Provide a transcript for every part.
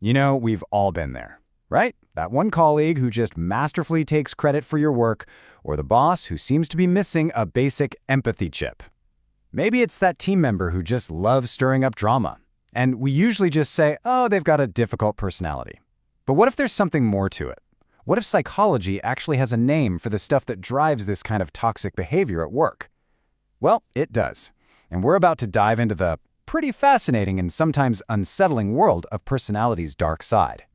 You know, we've all been there, right? That one colleague who just masterfully takes credit for your work, or the boss who seems to be missing a basic empathy chip. Maybe it's that team member who just loves stirring up drama, and we usually just say, oh, they've got a difficult personality. But what if there's something more to it? What if psychology actually has a name for the stuff that drives this kind of toxic behavior at work? Well, it does. And we're about to dive into the pretty fascinating and sometimes unsettling world of personality's dark side.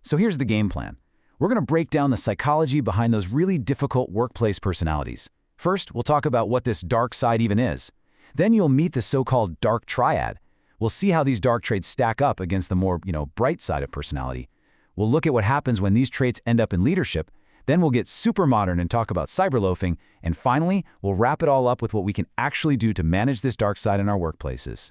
So here's the game plan. We're going to break down the psychology behind those really difficult workplace personalities. First, we'll talk about what this dark side even is. Then you'll meet the so-called dark triad. We'll see how these dark traits stack up against the more, bright side of personality. We'll look at what happens when these traits end up in leadership. Then we'll get super modern and talk about cyberloafing. And finally, we'll wrap it all up with what we can actually do to manage this dark side in our workplaces.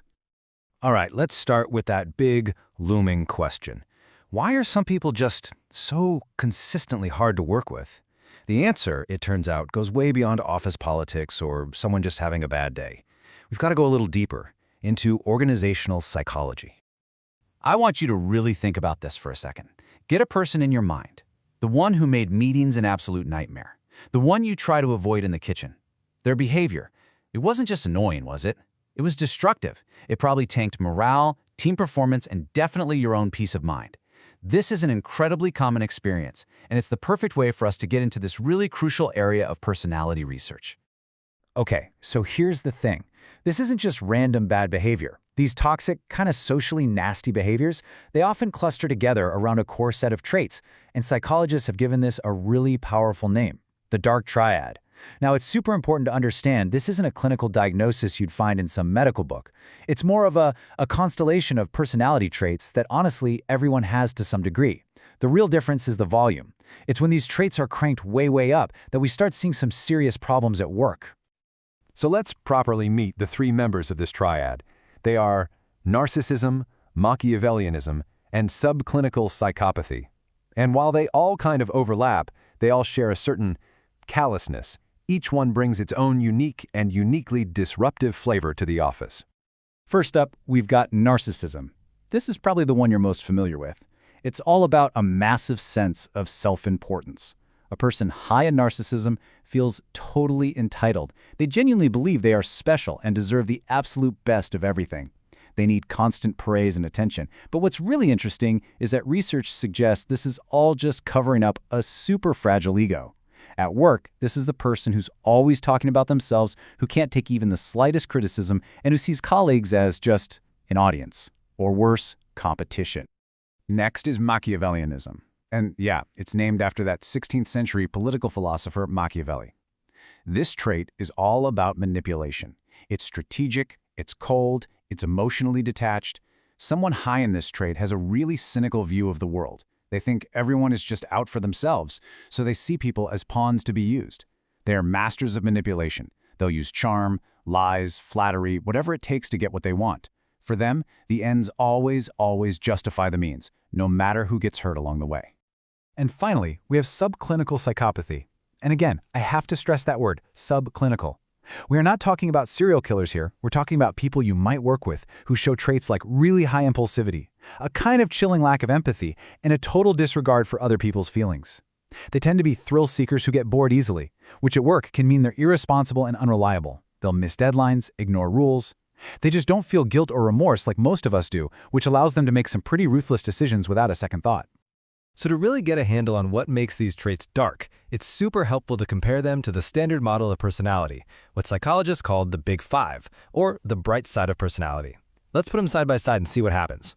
All right, let's start with that big, looming question. Why are some people just so consistently hard to work with? The answer, it turns out, goes way beyond office politics or someone just having a bad day. We've got to go a little deeper into organizational psychology. I want you to really think about this for a second. Get a person in your mind. The one who made meetings an absolute nightmare. The one you try to avoid in the kitchen. Their behavior. It wasn't just annoying, was it? It was destructive. It probably tanked morale, team performance, and definitely your own peace of mind. This is an incredibly common experience, and it's the perfect way for us to get into this really crucial area of personality research. Okay, so here's the thing. This isn't just random bad behavior. These toxic, kind of socially nasty behaviors, they often cluster together around a core set of traits, and psychologists have given this a really powerful name, the dark triad. Now, it's super important to understand this isn't a clinical diagnosis you'd find in some medical book. It's more of a constellation of personality traits that honestly everyone has to some degree. The real difference is the volume. It's when these traits are cranked way up that we start seeing some serious problems at work. So let's properly meet the three members of this triad. They are narcissism, Machiavellianism, and subclinical psychopathy. And while they all kind of overlap, they all share a certain callousness. Each one brings its own unique and uniquely disruptive flavor to the office. First up, we've got narcissism. This is probably the one you're most familiar with. It's all about a massive sense of self-importance. A person high in narcissism feels totally entitled. They genuinely believe they are special and deserve the absolute best of everything. They need constant praise and attention. But what's really interesting is that research suggests this is all just covering up a super fragile ego. At work, this is the person who's always talking about themselves, who can't take even the slightest criticism, and who sees colleagues as just an audience, or worse, competition. Next is Machiavellianism. And yeah, it's named after that 16th century political philosopher Machiavelli. This trait is all about manipulation. It's strategic, it's cold, it's emotionally detached. Someone high in this trait has a really cynical view of the world. They think everyone is just out for themselves, so they see people as pawns to be used. They are masters of manipulation. They'll use charm, lies, flattery, whatever it takes to get what they want. For them, the ends always justify the means, no matter who gets hurt along the way. And finally, we have subclinical psychopathy. And again, I have to stress that word, subclinical. We are not talking about serial killers here. We're talking about people you might work with who show traits like really high impulsivity, a kind of chilling lack of empathy, and a total disregard for other people's feelings. They tend to be thrill seekers who get bored easily, which at work can mean they're irresponsible and unreliable. They'll miss deadlines, ignore rules. They just don't feel guilt or remorse like most of us do, which allows them to make some pretty ruthless decisions without a second thought. So to really get a handle on what makes these traits dark, it's super helpful to compare them to the standard model of personality, what psychologists call the Big Five, or the bright side of personality. Let's put them side by side and see what happens.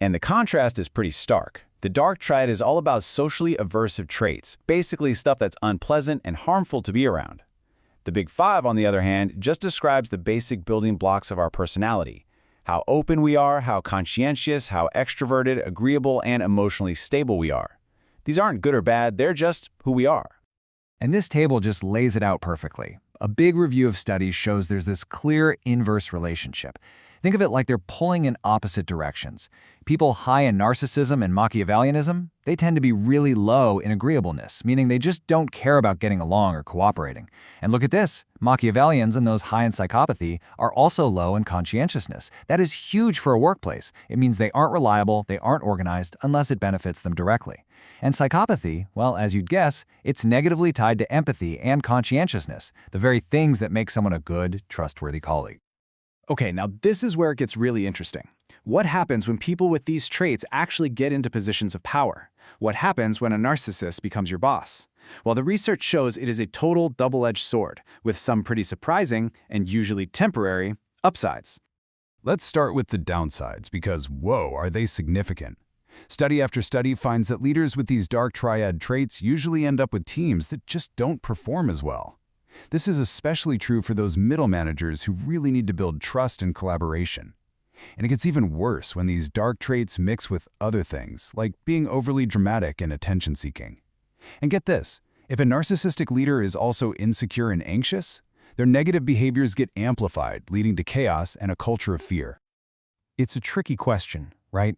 And the contrast is pretty stark. The dark triad is all about socially aversive traits, basically stuff that's unpleasant and harmful to be around. The Big Five, on the other hand, just describes the basic building blocks of our personality. How open we are, how conscientious, how extroverted, agreeable, and emotionally stable we are. These aren't good or bad, they're just who we are. And this table just lays it out perfectly. A big review of studies shows there's this clear inverse relationship. Think of it like they're pulling in opposite directions. People high in narcissism and Machiavellianism, they tend to be really low in agreeableness, meaning they just don't care about getting along or cooperating. And look at this, Machiavellians and those high in psychopathy are also low in conscientiousness. That is huge for a workplace. It means they aren't reliable, they aren't organized, unless it benefits them directly. And psychopathy, well, as you'd guess, it's negatively tied to empathy and conscientiousness, the very things that make someone a good, trustworthy colleague. Okay, now this is where it gets really interesting. What happens when people with these traits actually get into positions of power? What happens when a narcissist becomes your boss? Well, the research shows it is a total double-edged sword, with some pretty surprising, and usually temporary, upsides. Let's start with the downsides, because whoa, are they significant. Study after study finds that leaders with these dark triad traits usually end up with teams that just don't perform as well. This is especially true for those middle managers who really need to build trust and collaboration. And it gets even worse when these dark traits mix with other things, like being overly dramatic and attention-seeking. And get this, if a narcissistic leader is also insecure and anxious, their negative behaviors get amplified, leading to chaos and a culture of fear. It's a tricky question, right?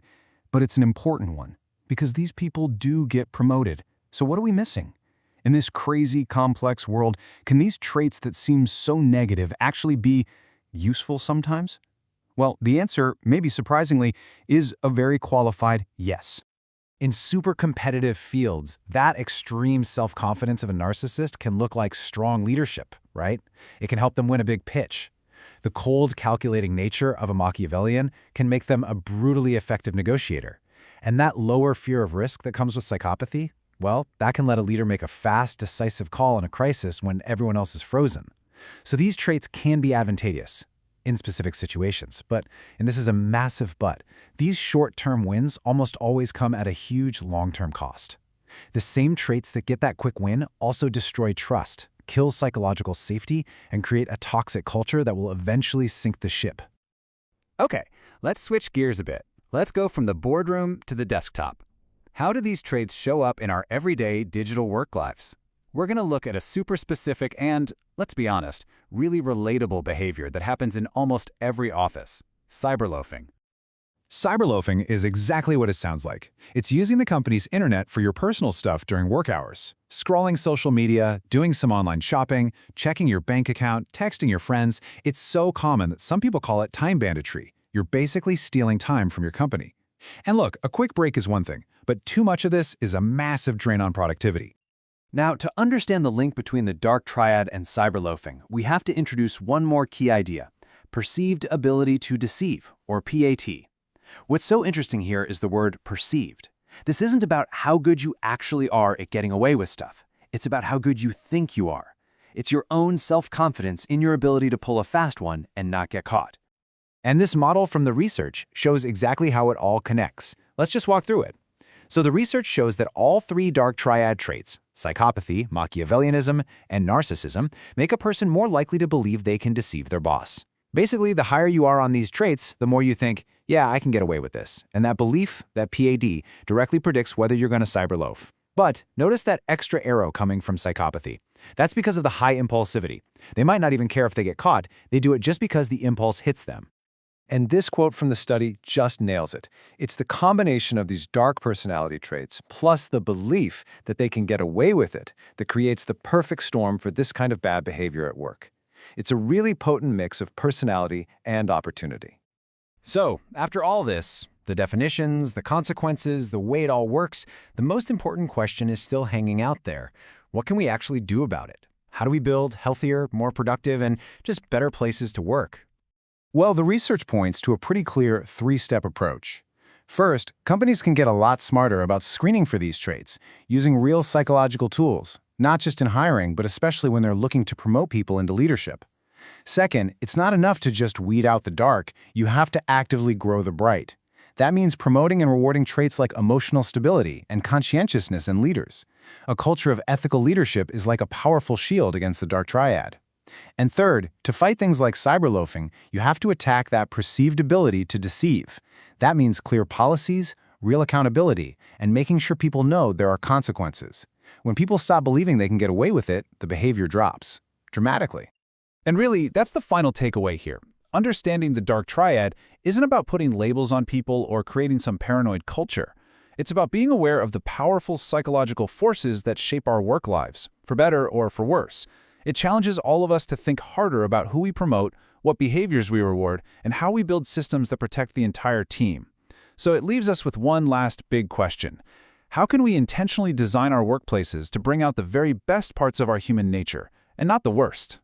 But it's an important one, because these people do get promoted. So what are we missing? In this crazy, complex world, can these traits that seem so negative actually be useful sometimes? Well, the answer, maybe surprisingly, is a very qualified yes. In super competitive fields, that extreme self-confidence of a narcissist can look like strong leadership, right? It can help them win a big pitch. The cold, calculating nature of a Machiavellian can make them a brutally effective negotiator. And that lower fear of risk that comes with psychopathy, well, that can let a leader make a fast, decisive call in a crisis when everyone else is frozen. So these traits can be advantageous in specific situations, but, and this is a massive but, these short-term wins almost always come at a huge long-term cost. The same traits that get that quick win also destroy trust, kill psychological safety, and create a toxic culture that will eventually sink the ship. Okay, let's switch gears a bit. Let's go from the boardroom to the desktop. How do these traits show up in our everyday digital work lives? We're going to look at a super specific and, let's be honest, really relatable behavior that happens in almost every office: cyberloafing. Cyberloafing is exactly what it sounds like. It's using the company's internet for your personal stuff during work hours. Scrolling social media, doing some online shopping, checking your bank account, texting your friends. It's so common that some people call it time banditry. You're basically stealing time from your company. And look, a quick break is one thing, but too much of this is a massive drain on productivity. Now, to understand the link between the dark triad and cyberloafing, we have to introduce one more key idea: perceived ability to deceive, or PAT. What's so interesting here is the word perceived. This isn't about how good you actually are at getting away with stuff. It's about how good you think you are. It's your own self-confidence in your ability to pull a fast one and not get caught. And this model from the research shows exactly how it all connects. Let's just walk through it. So the research shows that all three dark triad traits, psychopathy, Machiavellianism, and narcissism, make a person more likely to believe they can deceive their boss. Basically, the higher you are on these traits, the more you think, yeah, I can get away with this. And that belief, that PAD, directly predicts whether you're going to cyberloaf. But notice that extra arrow coming from psychopathy. That's because of the high impulsivity. They might not even care if they get caught. They do it just because the impulse hits them. And this quote from the study just nails it. It's the combination of these dark personality traits plus the belief that they can get away with it that creates the perfect storm for this kind of bad behavior at work. It's a really potent mix of personality and opportunity. So, after all this, the definitions, the consequences, the way it all works, the most important question is still hanging out there. What can we actually do about it? How do we build healthier, more productive, and just better places to work? Well, the research points to a pretty clear three-step approach. First, companies can get a lot smarter about screening for these traits, using real psychological tools, not just in hiring, but especially when they're looking to promote people into leadership. Second, it's not enough to just weed out the dark, you have to actively grow the bright. That means promoting and rewarding traits like emotional stability and conscientiousness in leaders. A culture of ethical leadership is like a powerful shield against the dark triad. And third, to fight things like cyberloafing, you have to attack that perceived ability to deceive. That means clear policies, real accountability, and making sure people know there are consequences. When people stop believing they can get away with it, the behavior drops dramatically. And really, that's the final takeaway here. understanding the dark triad isn't about putting labels on people or creating some paranoid culture. It's about being aware of the powerful psychological forces that shape our work lives, for better or for worse. It challenges all of us to think harder about who we promote, what behaviors we reward, and how we build systems that protect the entire team. So it leaves us with one last big question. How can we intentionally design our workplaces to bring out the very best parts of our human nature, and not the worst?